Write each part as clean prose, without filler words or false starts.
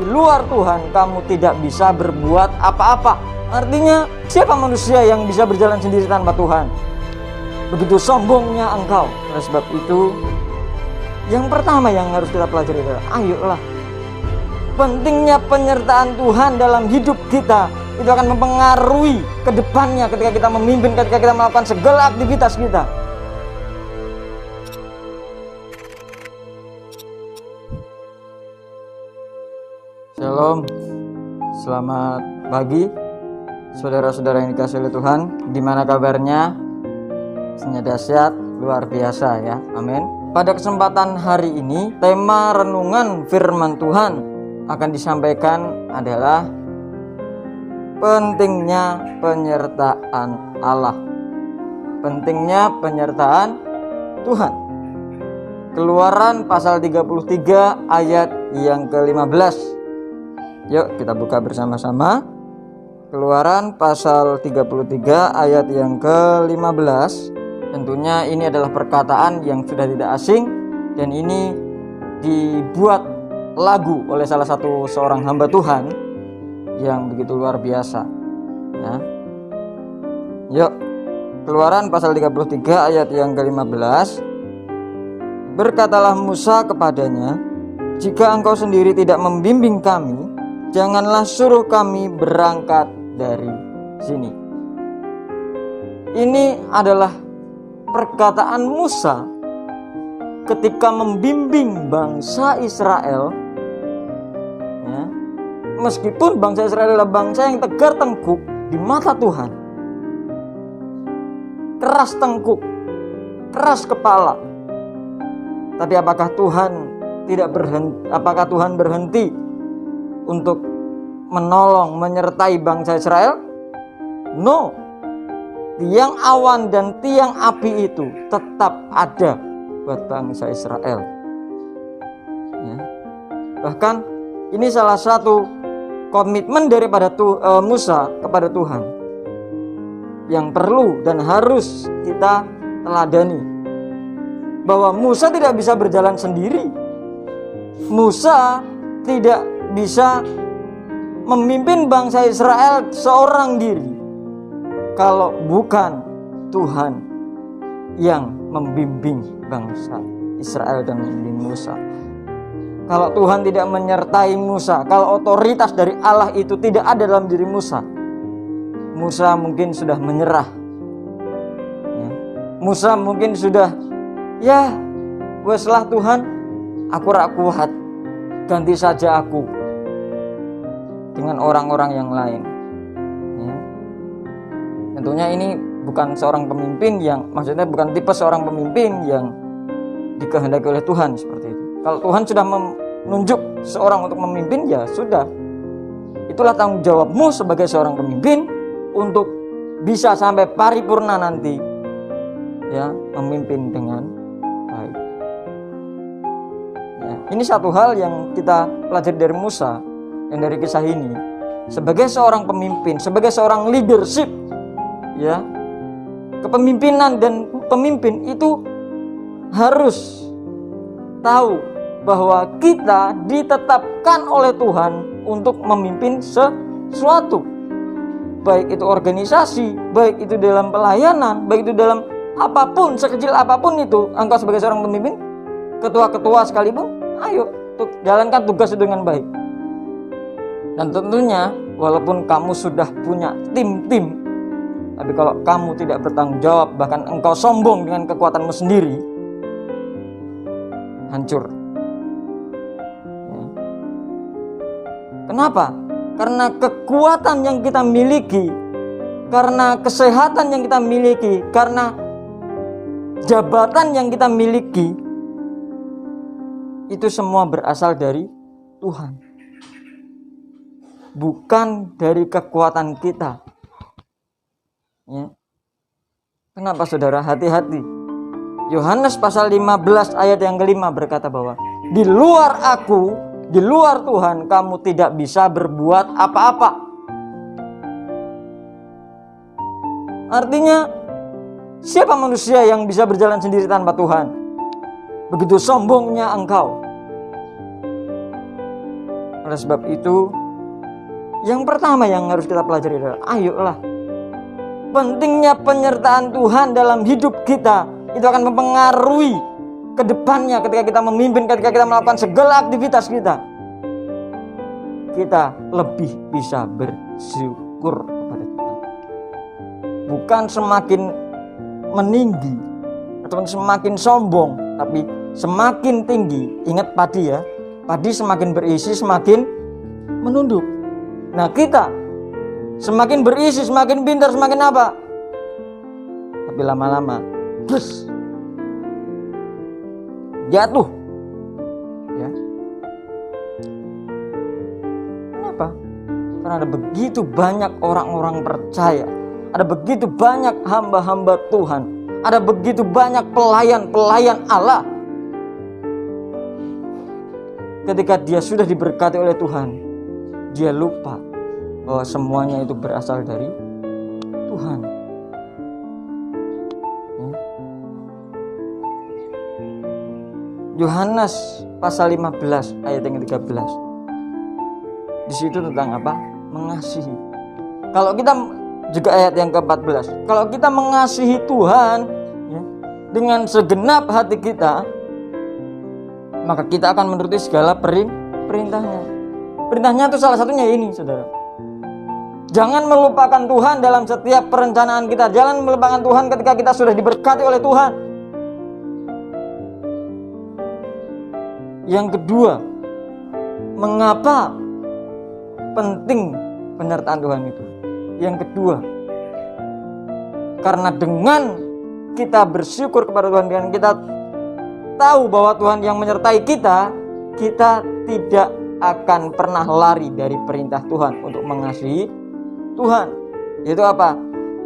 Di luar Tuhan kamu tidak bisa berbuat apa-apa. Artinya, siapa manusia yang bisa berjalan sendiri tanpa Tuhan? Begitu sombongnya engkau. Oleh sebab itu, yang pertama yang harus kita pelajari adalah ayolah. Pentingnya penyertaan Tuhan dalam hidup kita itu akan mempengaruhi ke depannya ketika kita memimpin, ketika kita melakukan segala aktivitas kita. Shalom, selamat pagi saudara-saudara yang dikasihi oleh Tuhan. Gimana kabarnya? Senyap dahsyat, luar biasa ya, amin. Pada kesempatan hari ini, tema renungan firman Tuhan akan disampaikan adalah pentingnya penyertaan Allah. Pentingnya penyertaan Tuhan. Keluaran pasal 33 ayat yang ke-15. Yuk kita buka bersama-sama. Keluaran pasal 33 ayat yang ke-15. Tentunya ini adalah perkataan yang sudah tidak asing, dan ini dibuat lagu oleh salah satu seorang hamba Tuhan yang begitu luar biasa ya. Yuk, Keluaran pasal 33 ayat yang ke-15. Berkatalah Musa kepadanya, jika engkau sendiri tidak membimbing kami, janganlah suruh kami berangkat dari sini. Ini adalah perkataan Musa ketika membimbing bangsa Israel ya. Meskipun bangsa Israel adalah bangsa yang tegar tengkuk di mata Tuhan, keras tengkuk, keras kepala, tapi apakah Tuhan berhenti untuk menolong, menyertai bangsa Israel? No. Tiang awan dan tiang api itu tetap ada buat bangsa Israel ya. Bahkan ini salah satu komitmen daripada Musa kepada Tuhan yang perlu dan harus kita teladani, bahwa Musa tidak bisa berjalan sendiri. Musa tidak bisa memimpin bangsa Israel seorang diri kalau bukan Tuhan yang membimbing bangsa Israel dan membimbing Musa. Kalau Tuhan tidak menyertai Musa, kalau otoritas dari Allah itu tidak ada dalam diri Musa, Musa mungkin sudah menyerah ya. Musa mungkin sudah, ya weslah Tuhan, aku rak kuat, ganti saja aku dengan orang-orang yang lain ya. Tentunya ini bukan seorang pemimpin yang, maksudnya bukan tipe seorang pemimpin yang dikehendaki oleh Tuhan seperti itu. Kalau Tuhan sudah menunjuk seorang untuk memimpin, ya sudah, itulah tanggung jawabmu sebagai seorang pemimpin untuk bisa sampai paripurna nanti ya, memimpin dengan baik ya. Ini satu hal yang kita pelajari dari Musa dan dari kisah ini. Sebagai seorang pemimpin, sebagai seorang leadership ya, kepemimpinan dan pemimpin itu harus tahu bahwa kita ditetapkan oleh Tuhan untuk memimpin sesuatu, baik itu organisasi, baik itu dalam pelayanan, baik itu dalam apapun, sekecil apapun itu. Engkau sebagai seorang pemimpin, ketua-ketua sekalipun, ayo jalankan tugas itu dengan baik. Dan tentunya walaupun kamu sudah punya tim-tim, tapi kalau kamu tidak bertanggung jawab, bahkan engkau sombong dengan kekuatanmu sendiri, hancur ya. Kenapa? Karena kekuatan yang kita miliki, karena kesehatan yang kita miliki, karena jabatan yang kita miliki, itu semua berasal dari Tuhan, bukan dari kekuatan kita ya. Kenapa saudara? Hati-hati. Yohanes pasal 15 ayat yang ke-5 berkata bahwa di luar aku, di luar Tuhan kamu tidak bisa berbuat apa-apa. Artinya, siapa manusia yang bisa berjalan sendiri tanpa Tuhan? Begitu sombongnya engkau. Oleh sebab itu, yang pertama yang harus kita pelajari adalah ayolah, pentingnya penyertaan Tuhan dalam hidup kita. Itu akan mempengaruhi ke depannya ketika kita memimpin, ketika kita melakukan segala aktivitas kita. Kita lebih bisa bersyukur kepada Tuhan. Bukan semakin meninggi atau semakin sombong, tapi semakin tinggi. Ingat padi ya, padi semakin berisi semakin menunduk. Nah kita semakin berisi, semakin pintar, semakin apa? Tapi lama-lama terus jatuh. Ya. Kenapa? Karena ada begitu banyak orang-orang percaya, ada begitu banyak hamba-hamba Tuhan, ada begitu banyak pelayan-pelayan Allah. Ketika dia sudah diberkati oleh Tuhan, dia lupa bahwa semuanya itu berasal dari Tuhan. Yohanes pasal 15 ayat yang ke-13. Di situ tentang apa? Mengasihi. Kalau kita juga ayat yang ke-14. Kalau kita mengasihi Tuhan ya, dengan segenap hati kita, maka kita akan menuruti segala perintahnya. Perintahnya itu salah satunya ini, saudara. Jangan melupakan Tuhan dalam setiap perencanaan kita. Jangan melupakan Tuhan ketika kita sudah diberkati oleh Tuhan. Yang kedua, mengapa penting penyertaan Tuhan itu? Yang kedua, karena dengan kita bersyukur kepada Tuhan, dengan kita tahu bahwa Tuhan yang menyertai kita, kita tidak akan pernah lari dari perintah Tuhan untuk mengasihi Tuhan. Yaitu apa?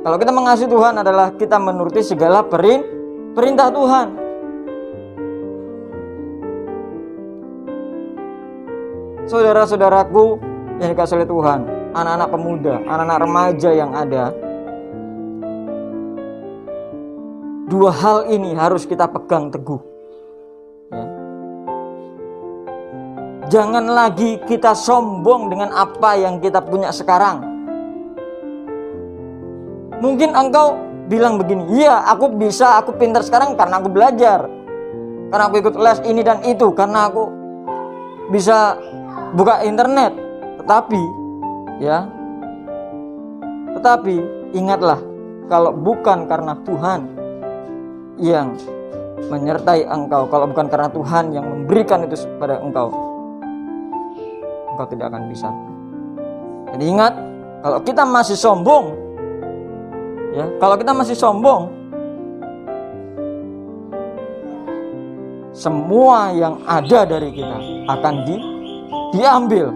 Kalau kita mengasihi Tuhan adalah kita menuruti segala perintah Tuhan. Saudara-saudaraku yang dikasihi oleh Tuhan, anak-anak pemuda, anak-anak remaja yang ada, dua hal ini harus kita pegang teguh. Ya. Jangan lagi kita sombong dengan apa yang kita punya sekarang. Mungkin engkau bilang begini, iya aku bisa, aku pintar sekarang karena aku belajar, karena aku ikut les ini dan itu, karena aku bisa buka internet. Tetapi ingatlah, kalau bukan karena Tuhan yang menyertai engkau, kalau bukan karena Tuhan yang memberikan itu kepada engkau tidak akan bisa. Jadi ingat, kalau kita masih sombong, ya, kalau kita masih sombong, semua yang ada dari kita akan diambil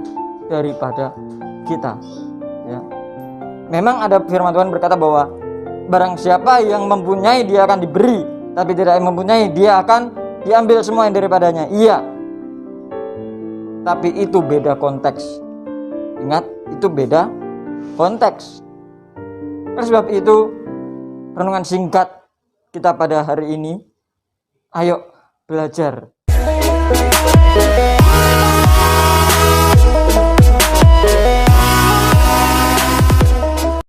daripada kita. Ya. Memang ada firman Tuhan berkata bahwa barang siapa yang mempunyai dia akan diberi, tapi tidak yang mempunyai dia akan diambil semua yang daripadanya. Iya. Tapi itu beda konteks. Ingat, itu beda konteks. Oleh sebab itu, renungan singkat kita pada hari ini, ayo belajar.